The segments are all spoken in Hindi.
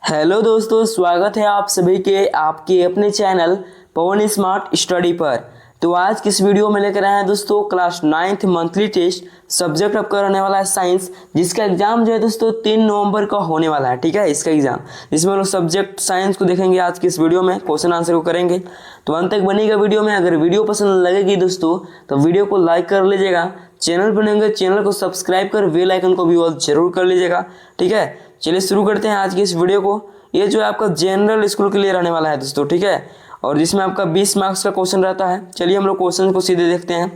हेलो दोस्तों, स्वागत है आप सभी के आपके अपने चैनल पवन स्मार्ट स्टडी पर। तो आज किस वीडियो में लेकर आए हैं दोस्तों, class 9th monthly test subject आपका रहने वाला है साइंस, जिसका एग्जाम जो है दोस्तों 3 नवंबर का होने वाला है। ठीक है, इसका एग्जाम जिसमें हम लोग सब्जेक्ट साइंस को देखेंगे आज की इस वीडियो में, क्वेश्चन आंसर को करेंगे। तो अंत तक बनेगा वीडियो में। अगर वीडियो पसंद लगेगी दोस्तों तो वीडियो को लाइक कर लीजिएगा, चैनल पर नए होंगे चैनल को सब्सक्राइब कर बेल आइकन को भी ऑल जरूर कर लीजिएगा। ठीक है, चलिए शुरू करते हैं आज की इस वीडियो को। ये जो है आपका जनरल स्कूल के लिए रहने वाला है दोस्तों। ठीक है, और जिसमें आपका 20 मार्क्स का क्वेश्चन रहता है। चलिए हम लोग क्वेश्चन को सीधे देखते हैं।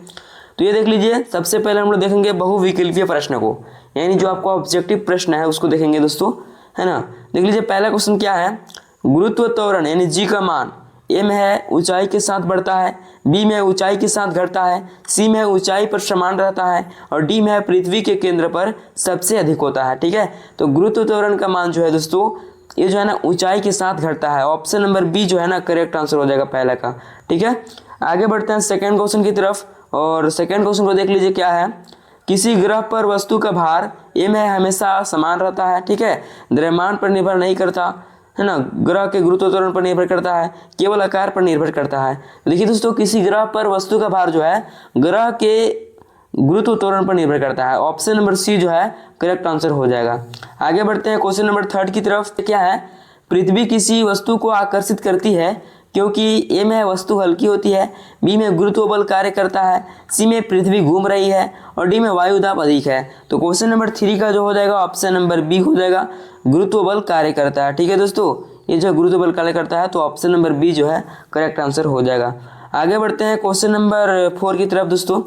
तो ये देख लीजिए, सबसे पहले हम लोग देखेंगे बहुविकल्पीय प्रश्न को, यानी जो आपका ऑब्जेक्टिव प्रश्न है उसको देखेंगे दोस्तों, है ना। देख लीजिए पहला क्वेश्चन क्या है, गुरुत्व त्वरण यानी जी का मान ए में है ऊंचाई के साथ बढ़ता है, बी में ऊंचाई के साथ घटता है, सी में ऊंचाई पर समान रहता है और डी में पृथ्वी के केंद्र पर सबसे अधिक होता है। ठीक है, तो गुरुत्व त्वरण का मान जो है दोस्तों ये जो है ना ऊंचाई के साथ घटता है। ऑप्शन नंबर बी जो है ना करेक्ट आंसर हो जाएगा पहला का। ठीक है, आगे बढ़ते हैं सेकेंड क्वेश्चन की तरफ। और सेकेंड क्वेश्चन को देख लीजिए क्या है, किसी ग्रह पर वस्तु का भार ए में हमेशा समान रहता है। ठीक है, द्रव्यमान पर निर्भर नहीं करता, है ना, ग्रह के गुरुत्व त्वरण पर निर्भर करता है, केवल आकार पर निर्भर करता है। देखिए दोस्तों, किसी ग्रह पर वस्तु का भार जो है ग्रह के गुरुत्व त्वरण पर निर्भर करता है। ऑप्शन नंबर सी जो है करेक्ट आंसर हो जाएगा। आगे बढ़ते हैं क्वेश्चन नंबर 3 की तरफ। क्या है, पृथ्वी किसी वस्तु को आकर्षित करती है क्योंकि ए में वस्तु हल्की होती है, बी में गुरुत्व बल कार्य करता है, सी में पृथ्वी घूम रही है और डी में वायु दाब अधिक है। तो क्वेश्चन नंबर 3 का जो हो जाएगा ऑप्शन नंबर बी हो जाएगा, गुरुत्व बल कार्य करता है। ठीक है दोस्तों, ये जो गुरुत्व बल कार्य करता है तो ऑप्शन नंबर बी जो है करेक्ट आंसर हो जाएगा। आगे बढ़ते हैं क्वेश्चन नंबर 4 की तरफ दोस्तों।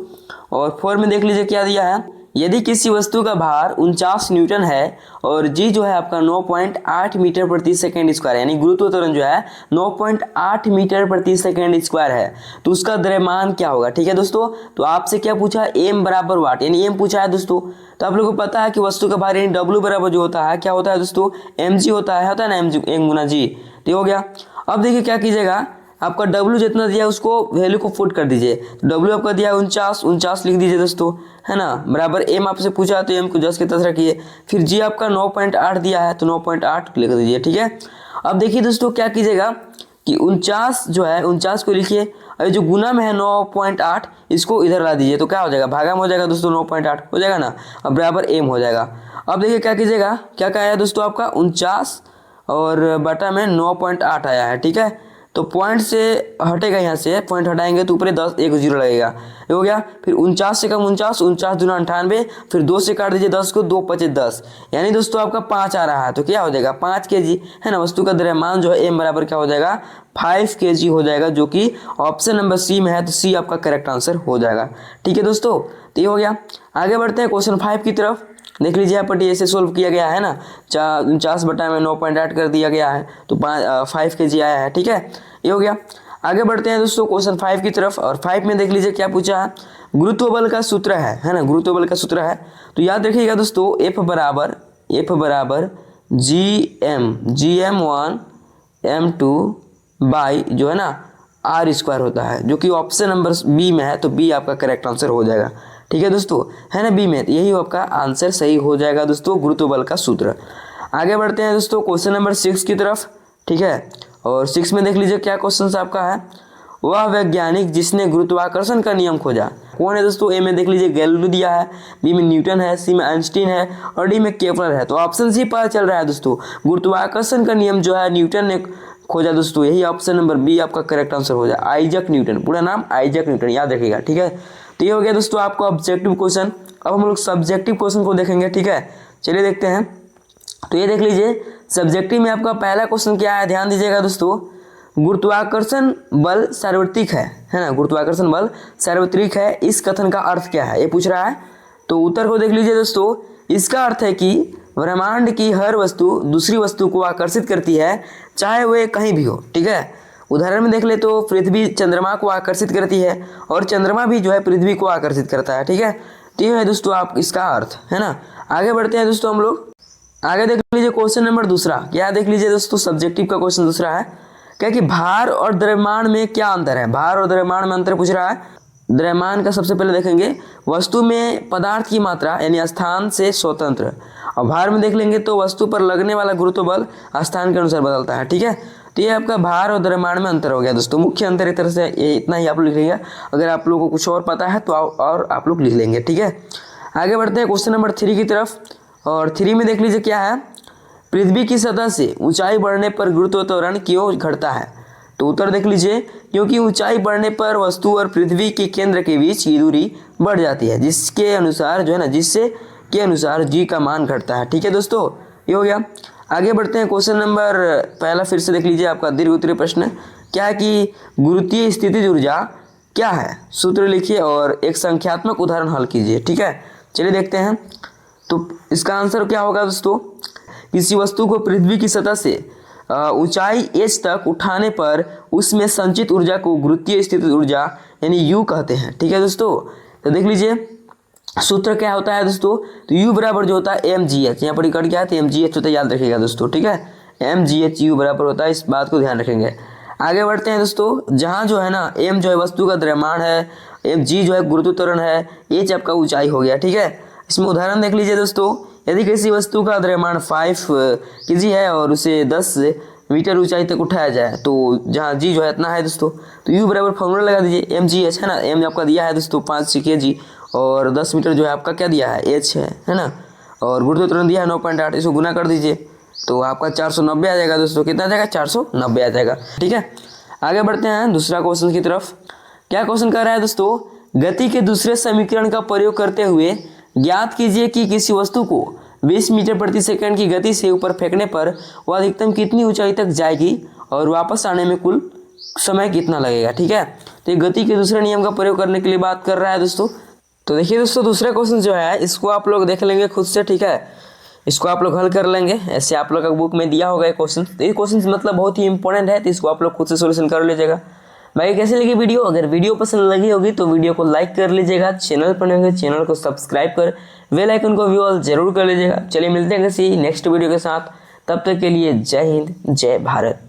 और 4 में देख लीजिए क्या दिया है, यदि किसी वस्तु का भार 49 न्यूटन है और जी जो है आपका 9.8 मीटर प्रति सेकेंड स्क्वायर, यानी गुरुत्व त्वरण जो है 9.8 मीटर प्रति सेकेंड स्क्वायर है, तो उसका द्रव्यमान क्या होगा। ठीक है दोस्तों, तो आपसे क्या पूछा, एम बराबर वाट, यानी एम पूछा है दोस्तों। तो आप लोगों को पता है कि वस्तु का भार यानी डब्ल्यू बराबर जो होता है क्या होता है दोस्तों, एम जी होता है ना, एम जी एम गुना जी। तो हो गया। अब देखिए क्या कीजिएगा, आपका W जितना दिया है उसको वैल्यू को पुट कर दीजिए। तो W आपका दिया है 49 लिख दीजिए दोस्तों, है ना, बराबर M आपसे पूछा तो M को 10 के तरफ रखिए। फिर G आपका 9.8 दिया है तो 9.8 लिख दीजिए। ठीक है, अब देखिए दोस्तों क्या कीजिएगा कि 49 जो है 49 को लिखिए, और जो गुना में है 9.8 इसको इधर ला दीजिए, तो क्या हो जाएगा, भागा में हो जाएगा दोस्तों, 9.8 हो जाएगा ना, अब बराबर M हो जाएगा। अब देखिए क्या कीजिएगा, क्या कहा है दोस्तों आपका 49 और बटा में 9.8 आया है। ठीक है, तो पॉइंट से हटेगा, यहाँ से पॉइंट हटाएंगे तो ऊपर 10 एक 0 लगेगा, ये हो गया। फिर 49 से कम 49 दूना 98, फिर 2 से काट दीजिए 10 को, 2 पचे 10, यानी दोस्तों आपका 5 आ रहा है। तो क्या हो जाएगा 5 kg, है ना। वस्तु का द्रव्यमान जो है एम बराबर क्या हो जाएगा 5 kg हो जाएगा, जो कि ऑप्शन नंबर सी में है, तो सी आपका करेक्ट आंसर हो जाएगा। ठीक है दोस्तों, तो ये हो गया। आगे बढ़ते हैं क्वेश्चन 5 की तरफ। देख लीजिए यहाँ पर ऐसे सोल्व किया गया है ना, 49 बटा में 9.8 कर दिया गया है तो 5 kg आया है। ठीक है, ये हो गया। आगे बढ़ते हैं दोस्तों क्वेश्चन 5 की तरफ। और 5 में देख लीजिए क्या पूछा है, गुरुत्व बल का सूत्र है ना, गुरुत्व बल का सूत्र है। तो याद रखिएगा दोस्तों, F बराबर GM1 M2 बाई जो है ना R स्क्वायर होता है, जो कि ऑप्शन नंबर बी में है, तो बी आपका करेक्ट आंसर हो जाएगा। ठीक है दोस्तों, है ना, बी में, तो यही आपका आंसर सही हो जाएगा दोस्तों, गुरुत्व बल का सूत्र। आगे बढ़ते हैं दोस्तों क्वेश्चन नंबर 6 की तरफ। ठीक है, और 6 में देख लीजिए क्या क्वेश्चन आपका है, वह वैज्ञानिक जिसने गुरुत्वाकर्षण का नियम खोजा कौन है दोस्तों। ए में देख लीजिए गैलीलियो दिया है, बी में न्यूटन है, सी में आइंस्टीन है और डी में केपलर है। तो ऑप्शन सी पता चल रहा है दोस्तों, गुरुत्वाकर्षण का नियम जो है न्यूटन ने खोजा दोस्तों, यही ऑप्शन नंबर बी आपका करेक्ट आंसर हो जाए, आइजैक न्यूटन, पूरा नाम आइजैक न्यूटन, याद रखिएगा। ठीक है, तो ये हो गया दोस्तों आपका ऑब्जेक्टिव क्वेश्चन। अब हम लोग सब्जेक्टिव क्वेश्चन को देखेंगे। ठीक है, चलिए देखते हैं। तो ये देख लीजिए, सब्जेक्टिव में आपका पहला क्वेश्चन क्या है, ध्यान दीजिएगा दोस्तों, गुरुत्वाकर्षण बल सार्वत्रिक है ना, गुरुत्वाकर्षण बल सार्वत्रिक है, इस कथन का अर्थ क्या है, ये पूछ रहा है। तो उत्तर को देख लीजिए दोस्तों, इसका अर्थ है कि ब्रह्मांड की हर वस्तु दूसरी वस्तु को आकर्षित करती है, चाहे वह कहीं भी हो। ठीक है, उदाहरण में देख ले तो पृथ्वी चंद्रमा को आकर्षित करती है और चंद्रमा भी जो है पृथ्वी को आकर्षित करता है। ठीक है, तो ये है दोस्तों आप इसका अर्थ, है ना। आगे बढ़ते हैं दोस्तों हम लोग, आगे देख लीजिए क्वेश्चन नंबर दूसरा। क्या देख लीजिए दोस्तों, सब्जेक्टिव का क्वेश्चन दूसरा है, क्या कि भार और द्रव्यमान में क्या अंतर है, भार और द्रव्यमान में अंतर पूछ रहा है। द्रव्यमान का सबसे पहले देखेंगे, वस्तु में पदार्थ की मात्रा यानी स्थान से स्वतंत्र, और भार में देख लेंगे तो वस्तु पर लगने वाला गुरुत्व बल स्थान के अनुसार बदलता है। ठीक है, तो ये आपका भार और द्रव्यमान में अंतर हो गया दोस्तों। मुख्य अंतर एक तरह से ये इतना ही आप लोग लिख लीजिए, अगर आप लोगों को कुछ और पता है तो और आप लोग लिख लेंगे। ठीक है, आगे बढ़ते हैं क्वेश्चन नंबर 3 की तरफ, और 3 में देख लीजिए क्या है, पृथ्वी की सतह से ऊंचाई बढ़ने पर गुरुत्व त्वरण क्यों घटता है। तो उत्तर देख लीजिए, क्योंकि ऊंचाई बढ़ने पर वस्तु और पृथ्वी के केंद्र के बीच की दूरी बढ़ जाती है, जिसके अनुसार जो है ना, जिससे के अनुसार जी का मान घटता है। ठीक है दोस्तों, ये हो गया। आगे बढ़ते हैं, क्वेश्चन नंबर पहला फिर से देख लीजिए, आपका दीर्घ उत्तरीय प्रश्न क्या है कि गुरुत्वीय स्थितिज ऊर्जा क्या है, सूत्र लिखिए और एक संख्यात्मक उदाहरण हल कीजिए। ठीक है, चलिए देखते हैं। तो इसका आंसर क्या होगा दोस्तों, किसी वस्तु को पृथ्वी की सतह से ऊंचाई h तक उठाने पर उसमें संचित ऊर्जा को गुरुत्वीय स्थितिज ऊर्जा यानी U कहते हैं। ठीक है दोस्तों, तो देख लीजिए सूत्र क्या होता है दोस्तों, तो U बराबर जो होता है mgh, यहाँ पर इकट्ठ क्या है तो mgh होता है, याद रखिएगा दोस्तों। ठीक है, mgh U बराबर होता है, इस बात को ध्यान रखेंगे। आगे बढ़ते हैं दोस्तों, जहाँ जो है ना m जो है वस्तु का द्रव्यमान है, g जो है गुरुत्व त्वरण है, h आपका ऊंचाई हो गया। ठीक है, इसमें उदाहरण देख लीजिए दोस्तों, यदि किसी वस्तु का द्रव्यमान 5 kg है और उसे 10 मीटर ऊंचाई तक उठाया जाए, तो जहाँ g जो है इतना है दोस्तों, तो U बराबर फॉर्मूला लगा दीजिए, mgh है ना, m आपका दिया है दोस्तों 5 kg और 10 मीटर जो है आपका क्या दिया है h है ना, और गुरुत्व त्वरण दिया है 9.8, इसको गुना कर दीजिए तो आपका 490 आ जाएगा दोस्तों। कितना आ जाएगा, 490 आ जाएगा। ठीक है, आगे बढ़ते हैं दूसरा क्वेश्चन की तरफ। क्या क्वेश्चन कर रहा है दोस्तों, गति के दूसरे समीकरण का प्रयोग करते हुए ज्ञात कीजिए कि किसी वस्तु को 20 मीटर प्रति सेकंड की गति से ऊपर फेंकने पर वह अधिकतम कितनी ऊंचाई तक जाएगी और वापस आने में कुल समय कितना लगेगा। ठीक है, तो ये गति के दूसरे नियम का प्रयोग करने के लिए बात कर रहा है दोस्तों। तो देखिए दोस्तों, दूसरा क्वेश्चन जो है इसको आप लोग देख लेंगे खुद से। ठीक है, इसको आप लोग हल कर लेंगे, ऐसे आप लोग का बुक में दिया होगा ये क्वेश्चन। तो ये क्वेश्चन मतलब बहुत ही इंपॉर्टेंट है, तो इसको आप लोग खुद से सोल्यूशन कर लीजिएगा। भाई कैसे लगी वीडियो, अगर वीडियो पसंद लगी होगी तो वीडियो को लाइक कर लीजिएगा, चैनल पर नए होंगे चैनल को सब्सक्राइब कर बेल आइकन को भी ऑल जरूर कर लीजिएगा। चलिए मिलते हैं किसी नेक्स्ट वीडियो के साथ, तब तक के लिए जय हिंद जय भारत।